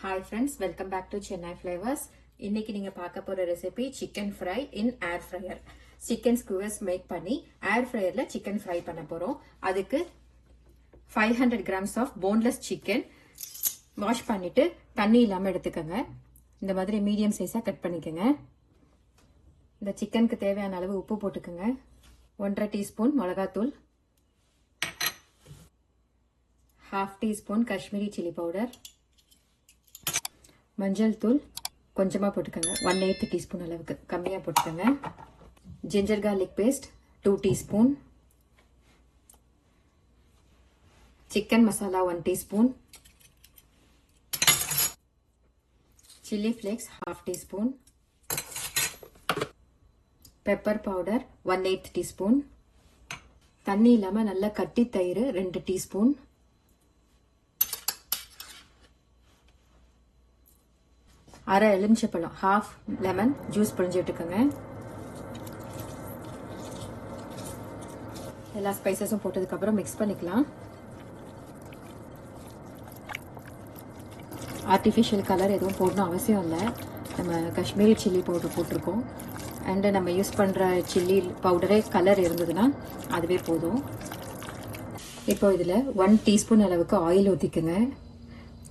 Hi friends, welcome back to Chennai Flavors. இன்னைக்கு நீங்க பார்க்க போற recipe chicken fry in air fryer. Chicken skewers make பண்ணி air fryerல chicken fry பண்ண போறோம். அதுக்கு 500 grams of boneless chicken wash பண்ணிட்டு தண்ணி இல்லாம எடுத்துக்கங்க. இந்த மாதிரி மீடியம் சைஸா கட் பண்ணிக்கங்க. இந்த சிக்கனுக்கு தேவையான அளவு உப்பு போட்டுக்கங்க. 1/2 டீஸ்பூன் மிளகாய்த்தூள், 1/2 டீஸ்பூன் காஷ்மீரி சில்லி பவுடர், மஞ்சள் தூள் கொஞ்சமா போட்டுக்கங்க. 1/8 டீஸ்பூன் அளவுக்கு, கம்மியா போட்டுக்கங்க. Ginger garlic paste 2 teaspoon, chicken masala 1 teaspoon, chilli flakes 1/2 teaspoon, pepper powder 1/8 teaspoon, தண்ணி இல்லாம நல்லா கட்டி தயிர் 2 டீஸ்பூன், அரை எலுமிச்சப்பழம் 1/2 லெமன் ஜூஸ் பிழிஞ்சு விட்டுக்கோங்க. எல்லா ஸ்பைசஸும் போட்டதுக்கு அப்புறம் மிக்ஸ் பண்ணிக்கலாம். ஆர்டிஃபிஷியல் கலர் எதுவும் போடணும் அவசியம் இல்லை. நம்ம காஷ்மீரி சில்லி பவுடர் போட்டிருக்கோம். அண்டு நம்ம யூஸ் பண்ணுற சில்லி பவுடரே கலர் இருந்ததுன்னா அதுவே போதும். இப்போ இதில் 1 டீஸ்பூன் அளவுக்கு ஆயில் ஊற்றிக்குங்க.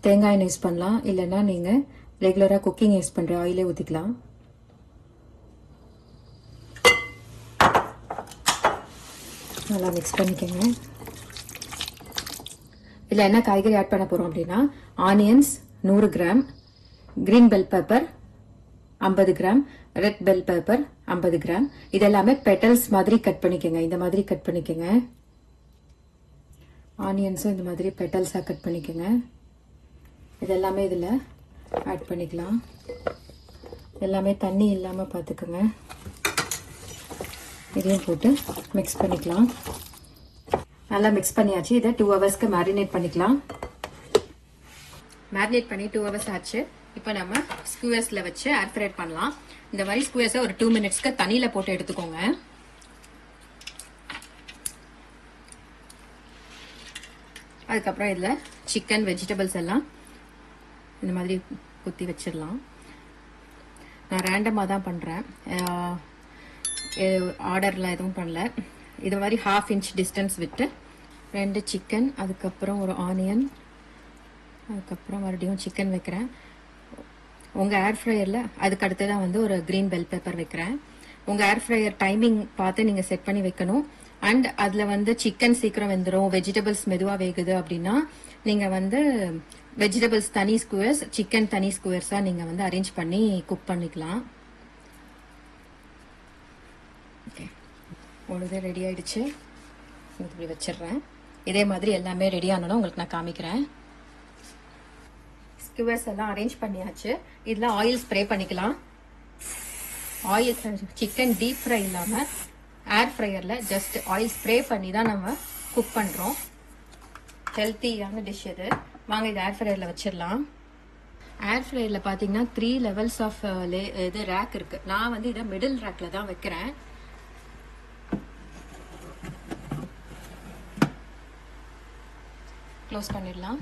தேங்காய் எண்ணெய் யூஸ் பண்ணலாம், இல்லைன்னா நீங்கள் ரெகுலராக குக்கிங் யூஸ் பண்ணுற ஆயிலே ஊற்றிக்கலாம். நல்லா மிக்ஸ் பண்ணிக்கோங்க. இதில் என்ன காய்கறி ஆட் பண்ண போகிறோம் அப்படின்னா, onions 100 gram, green bell pepper 50 gram, red bell pepper 50 gram. இதெல்லாமே பெட்டல்ஸ் மாதிரி கட் பண்ணிக்கோங்க. இந்த மாதிரி கட் பண்ணிக்கோங்க. ஆனியன்ஸும் இந்த மாதிரி பெட்டல்ஸாக கட் பண்ணிக்கோங்க. இதெல்லாமே இதில் ஆட் பண்ணிக்கலாம். எல்லாமே தண்ணி இல்லாமல் பார்த்துக்கோங்க. இதையும் போட்டு மிக்ஸ் பண்ணிக்கலாம். நல்லா மிக்ஸ் பண்ணியாச்சு. இதை 2 ஹவர்ஸ்க்கு மேரினேட் பண்ணிக்கலாம். மேரினேட் பண்ணி 2 ஹவர்ஸ் ஆச்சு. இப்போ நம்ம ஸ்குவர்ஸில் வச்சு ஏர் ஃப்ரை பண்ணலாம். இந்த மாதிரி ஸ்குவர்ஸை ஒரு 2 மினிட்ஸ்க்கு தண்ணியில் போட்டு எடுத்துக்கோங்க. அதுக்கப்புறம் இதில் சிக்கன் வெஜிடபிள்ஸ் எல்லாம் இந்த மாதிரி குத்தி வச்சிடலாம். நான் ரேண்டமாக தான் பண்ணுறேன், ஆர்டரில் எதுவும் பண்ணல. இது மாதிரி 1/2 இன்ச் டிஸ்டன்ஸ் விட்டு 2 சிக்கன், அதுக்கப்புறம் ஒரு ஆனியன், அதுக்கப்புறம் மறுபடியும் சிக்கன் வைக்கிறேன். உங்கள் ஏர் ஃப்ரையரில் அதுக்கு அடுத்து தான் வந்து ஒரு க்ரீன் பெல் பெப்பர் வைக்கிறேன். உங்கள் ஏர் ஃப்ரையர் டைமிங் பார்த்து நீங்கள் செட் பண்ணி வைக்கணும். அண்ட் அதில் வந்து சிக்கன் சீக்கிரம் வெந்துடும், வெஜிடபிள்ஸ் மெதுவாக வேகுது அப்படின்னா நீங்கள் வந்து வெஜிடபிள்ஸ் தனி ஸ்குவர்ஸ், சிக்கன் தனி ஸ்குவர்ஸாக நீங்கள் வந்து அரேஞ்ச் பண்ணி குக் பண்ணிக்கலாம். ஓகே, உங்களுது ரெடி ஆயிடுச்சு. இப்படி வச்சிடுறேன். இதே மாதிரி எல்லாமே ரெடி ஆனாலும் உங்களுக்கு நான் காமிக்கிறேன். ஸ்குவர்ஸ் எல்லாம் அரேஞ்ச் பண்ணியாச்சு. இதில் ஆயில் ஸ்ப்ரே பண்ணிக்கலாம். ஆயில் சிக்கன் டீப் ஃப்ரை இல்லாமல் ஏர் ஃப்ரையரில் ஜஸ்ட் ஆயில் ஸ்ப்ரே பண்ணி தான் நம்ம குக் பண்ணுறோம். ஹெல்த்தியான டிஷ் இது. வாங்க இது ஏர் ஃப்ரையரில் வச்சிடலாம். ஏர் ஃப்ரையரில் பார்த்தீங்கன்னா 3 லெவல்ஸ் ஆஃப் இது ரேக் இருக்குது. நான் வந்து இதை மிடில் ரேக்கில் தான் வைக்கிறேன். க்ளோஸ் பண்ணிடலாம்.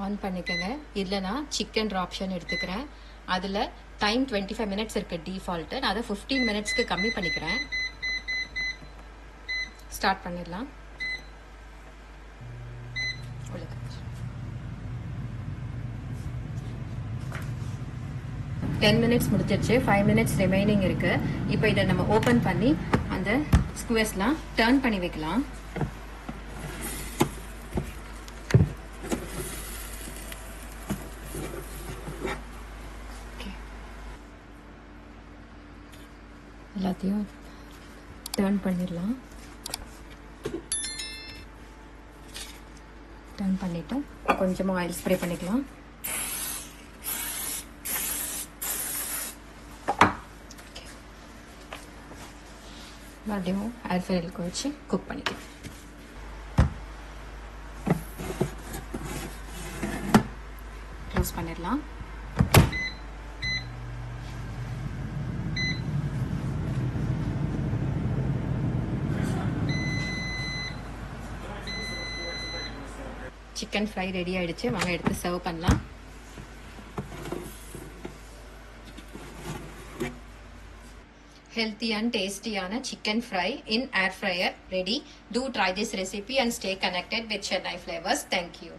ஆன் பண்ணிக்கோங்க. இதில் நான் சிக்கன் ஆப்ஷன் எடுத்துக்கிறேன். அதில் டைம் 25 மினிட்ஸ் இருக்குது டிஃபால்ட்டு. நான் அதை 15 மினிட்ஸ்க்கு கம்மி பண்ணிக்கிறேன். ஸ்டார்ட் பண்ணிடலாம். 10 மினிட்ஸ் முடிச்சிருச்சு. 5 மினிட்ஸ் ரிமைனிங் இருக்கு. இப்போ இதை நம்ம ஓப்பன் பண்ணி அந்த ஸ்குவர்ஸ்லாம் டர்ன் பண்ணி வைக்கலாம். எல்லாத்தையும் டர்ன் பண்ணிடலாம். டர்ன் பண்ணிட்டு கொஞ்சமாக ஆயில் ஸ்ப்ரே பண்ணிக்கலாம். மறுபடியும் ஏர் ஃப்ரையருக்கு வச்சு குக் பண்ணிக்கலாம். க்ளோஸ் பண்ணிடலாம். சிக்கன் ஃப்ரை ரெடி ஆயிடுச்சு. வாங்க எடுத்து சர்வ் பண்ணலாம். Healthy and tasty chicken fry in air fryer ready. Do try this recipe and stay connected with Chennai Flavors. Thank you.